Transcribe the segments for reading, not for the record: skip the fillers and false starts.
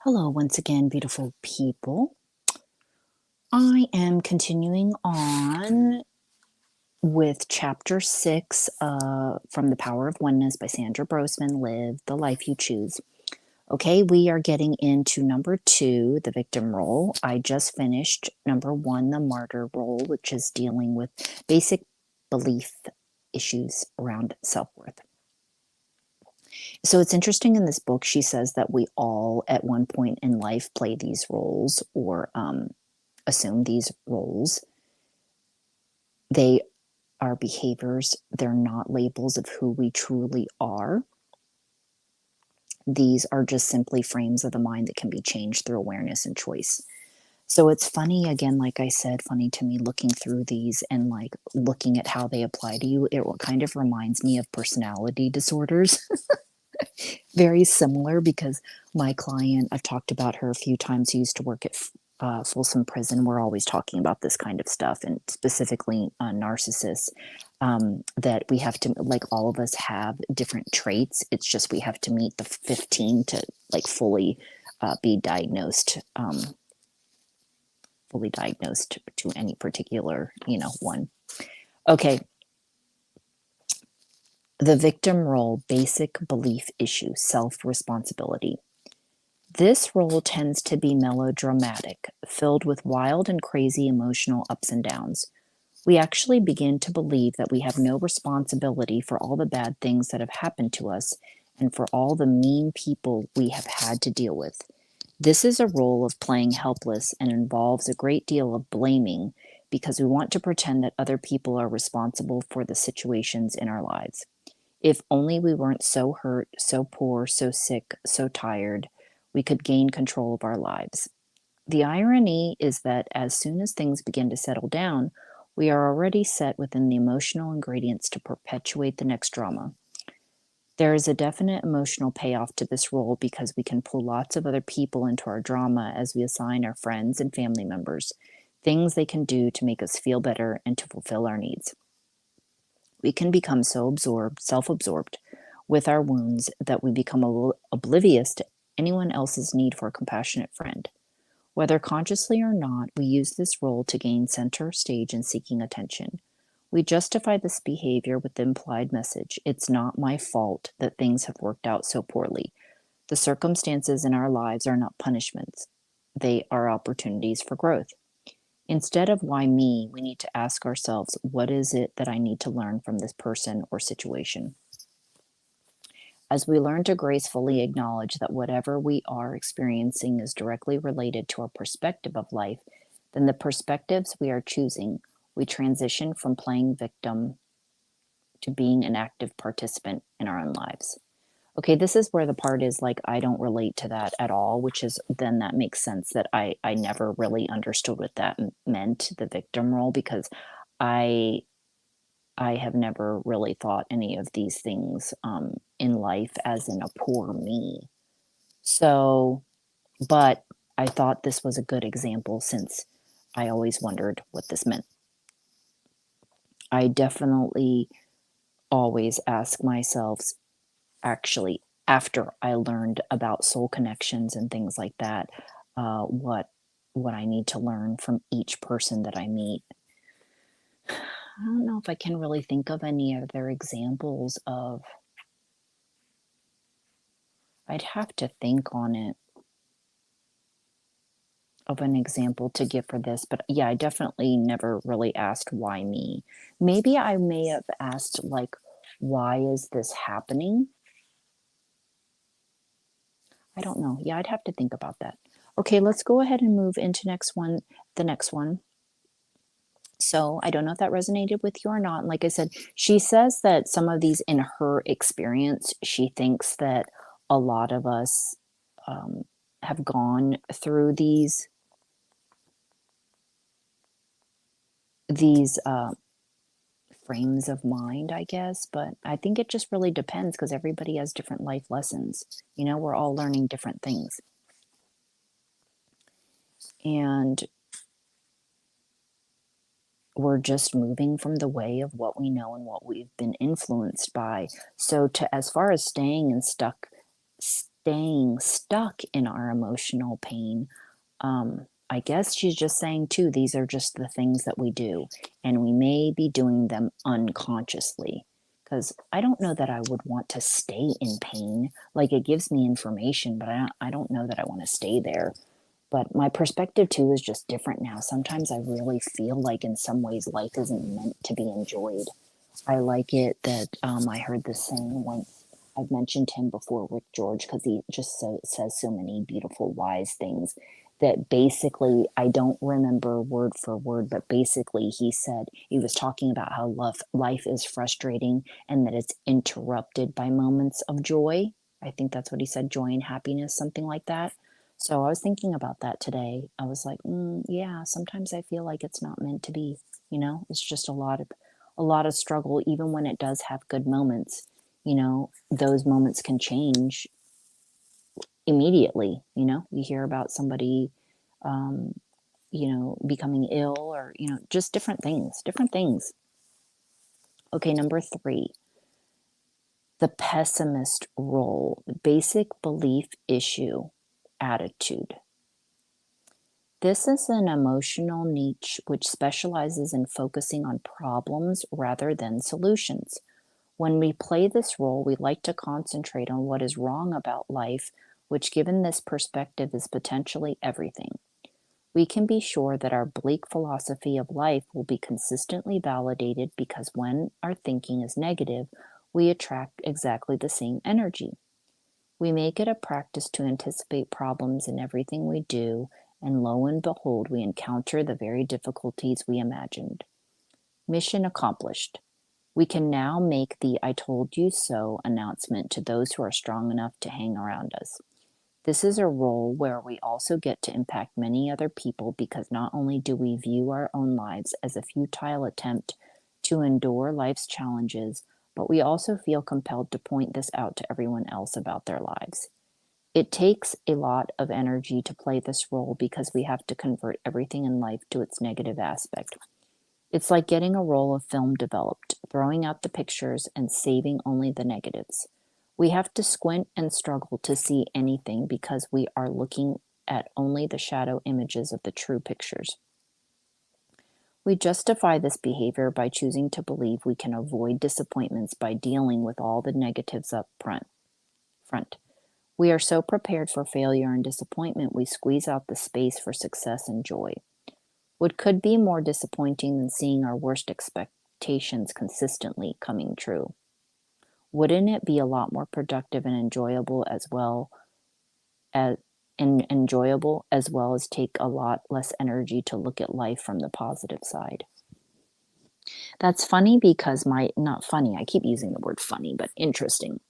Hello, once again, beautiful people. I am continuing on with chapter 6 from The Power of Oneness by Sandra Brossman, Live the Life You Choose. Okay, we are getting into number 2, the victim role. I just finished number 1, the martyr role, which is dealing with basic belief issues around self-worth. So it's interesting in this book, she says that we all at one point in life play these roles or assume these roles. They are behaviors, they're not labels of who we truly are. These are just simply frames of the mind that can be changed through awareness and choice. So it's funny, again, like I said, funny to me looking through these and like looking at how they apply to you. It kind of reminds me of personality disorders. Very similar because my client, I've talked about her a few times, who used to work at Folsom Prison. We're always talking about this kind of stuff, and specifically narcissists, that we have to, like, all of us have different traits. It's just we have to meet the 15 to like fully be diagnosed, to any particular, one. Okay. The victim role, basic belief issue, self-responsibility. This role tends to be melodramatic, filled with wild and crazy emotional ups and downs. We actually begin to believe that we have no responsibility for all the bad things that have happened to us and for all the mean people we have had to deal with. This is a role of playing helpless and involves a great deal of blaming because we want to pretend that other people are responsible for the situations in our lives. If only we weren't so hurt, so poor, so sick, so tired, we could gain control of our lives. The irony is that as soon as things begin to settle down, we are already set within the emotional ingredients to perpetuate the next drama. There is a definite emotional payoff to this role because we can pull lots of other people into our drama as we assign our friends and family members things they can do to make us feel better and to fulfill our needs. We can become so self-absorbed with our wounds that we become oblivious to anyone else's need for a compassionate friend. Whether consciously or not, we use this role to gain center stage in seeking attention. We justify this behavior with the implied message, it's not my fault that things have worked out so poorly. The circumstances in our lives are not punishments. They are opportunities for growth. Instead of why me, we need to ask ourselves, what is it that I need to learn from this person or situation? As we learn to gracefully acknowledge that whatever we are experiencing is directly related to our perspective of life, then the perspectives we are choosing, we transition from playing victim to being an active participant in our own lives. Okay, this is where the part is like, I don't relate to that at all, which is then that makes sense that I never really understood what that meant, the victim role, because I I have never really thought any of these things in life as in a poor me. So, but I thought this was a good example since I always wondered what this meant. I definitely always ask myself, actually, after I learned about soul connections and things like that, what I need to learn from each person that I meet. I don't know if I can really think of any other examples of. I'd have to think on it of an example to give for this, but yeah, I definitely never really asked why me. Maybe I may have asked like, why is this happening? I don't know. Yeah, I'd have to think about that. Okay, let's go ahead and move into the next one. So I don't know if that resonated with you or not. And like I said, she says that some of these in her experience, she thinks that a lot of us have gone through these frames of mind, I guess. But I think it just really depends because everybody has different life lessons. We're all learning different things. And we're just moving from the way of what we know and what we've been influenced by. So as far as staying and stuck staying stuck in our emotional pain. I guess she's just saying, too, these are just the things that we do, and we may be doing them unconsciously. Because I don't know that I would want to stay in pain. Like, it gives me information, but I don't know that I want to stay there. But my perspective, too, is just different now. Sometimes I really feel like, in some ways, life isn't meant to be enjoyed. I like it that I heard this saying once. I've mentioned him before, Rick George, because he just says so many beautiful, wise things that basically I don't remember word for word, but basically he said he was talking about how life is frustrating and that it's interrupted by moments of joy. I think that's what he said, joy and happiness, something like that. So I was thinking about that today. I was like, yeah, sometimes I feel like it's not meant to be. It's just a lot of struggle, even when it does have good moments. Those moments can change immediately. You hear about somebody, um, becoming ill, or, just different things. Okay, number 3, the pessimist role, the basic belief issue attitude. This is an emotional niche which specializes in focusing on problems rather than solutions. When we play this role, we like to concentrate on what is wrong about life, which, given this perspective, is potentially everything. We can be sure that our bleak philosophy of life will be consistently validated because when our thinking is negative, we attract exactly the same energy. We make it a practice to anticipate problems in everything we do, and lo and behold, we encounter the very difficulties we imagined. Mission accomplished. We can now make the "I told you so" announcement to those who are strong enough to hang around us. This is a role where we also get to impact many other people, because not only do we view our own lives as a futile attempt to endure life's challenges, but we also feel compelled to point this out to everyone else about their lives. It takes a lot of energy to play this role because we have to convert everything in life to its negative aspect. It's like getting a roll of film developed, throwing out the pictures and saving only the negatives. We have to squint and struggle to see anything because we are looking at only the shadow images of the true pictures. We justify this behavior by choosing to believe we can avoid disappointments by dealing with all the negatives up front. We are so prepared for failure and disappointment, we squeeze out the space for success and joy. What could be more disappointing than seeing our worst expectations consistently coming true? Wouldn't it be a lot more productive and enjoyable as well as take a lot less energy to look at life from the positive side? That's funny because not funny, I keep using the word funny, but interesting.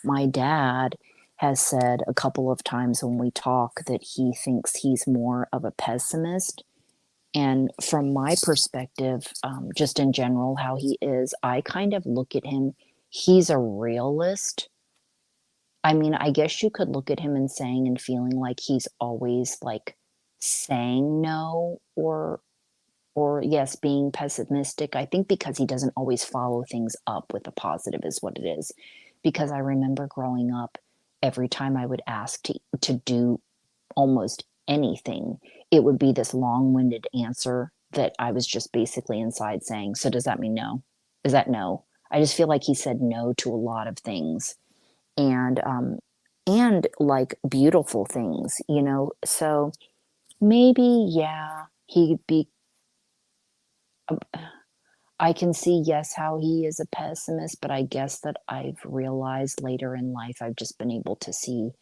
My dad has said a couple of times when we talk that he thinks he's more of a pessimist. And from my perspective, just in general, how he is, I kind of look at him, he's a realist. I mean, I guess you could look at him and saying and feeling like he's always like saying no, or yes, being pessimistic. I think because he doesn't always follow things up with a positive is what it is. Because I remember growing up, every time I would ask to do almost anything, it would be this long-winded answer that I was just basically inside saying, so does that mean no? Is that no? I just feel like he said no to a lot of things, and like beautiful things. So maybe, yeah, he'd be. I can see, yes, how he is a pessimist, but I guess that I've realized later in life I've just been able to see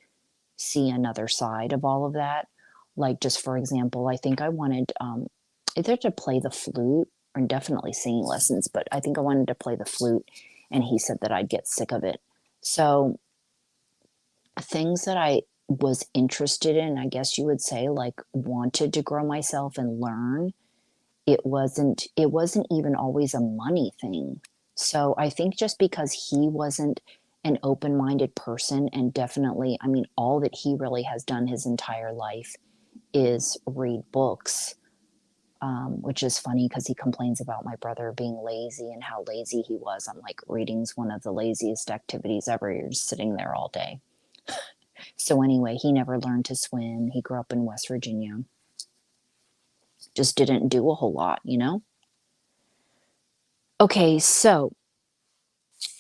another side of all of that. Like, just for example, I think I wanted either to play the flute, or definitely singing lessons, but I think I wanted to play the flute, and he said that I'd get sick of it. So things that I was interested in, I guess you would say, like wanted to grow myself and learn, it wasn't even always a money thing. So I think just because he wasn't an open-minded person, and definitely, I mean, all that he really has done his entire life is read books, which is funny because he complains about my brother being lazy and how lazy he was. I'm like, reading's one of the laziest activities ever. You're just sitting there all day. So anyway, he never learned to swim. He grew up in West Virginia. Just didn't do a whole lot, you know? Okay, so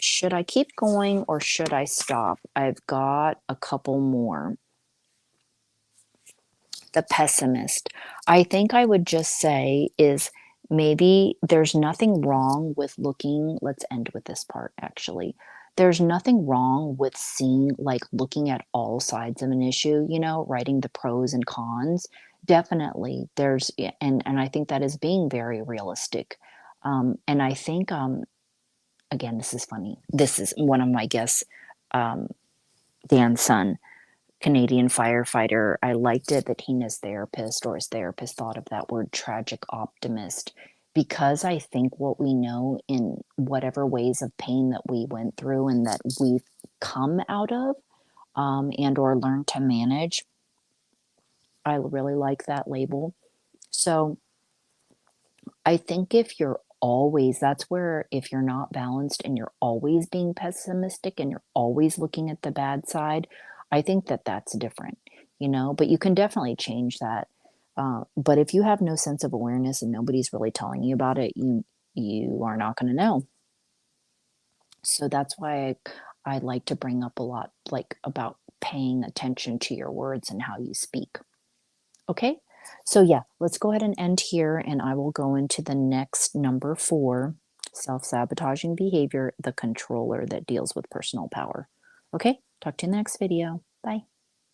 should I keep going or should I stop? I've got a couple more. The pessimist. I think I would just say is maybe there's nothing wrong with looking, let's end with this part actually. There's nothing wrong with seeing, like looking at all sides of an issue, you know, writing the pros and cons. Definitely there's, and I think that is being very realistic. And I think, again, this is funny. This is one of my guests, um, Dan's son, Canadian firefighter. I liked it that he and his therapist or his therapist thought of that word tragic optimist because I think what we know in whatever ways of pain that we went through and that we've come out of and or learned to manage, I really like that label. So I think if you're always, that's where if you're not balanced and you're always being pessimistic and you're always looking at the bad side, I think that that's different, you know, but you can definitely change that. But if you have no sense of awareness and nobody's really telling you about it, you are not going to know. So that's why I like to bring up a lot like about paying attention to your words and how you speak. Okay, so yeah, let's go ahead and end here, and I will go into the next number 4, self-sabotaging behavior, the controller that deals with personal power. Okay, talk to you in the next video. Bye.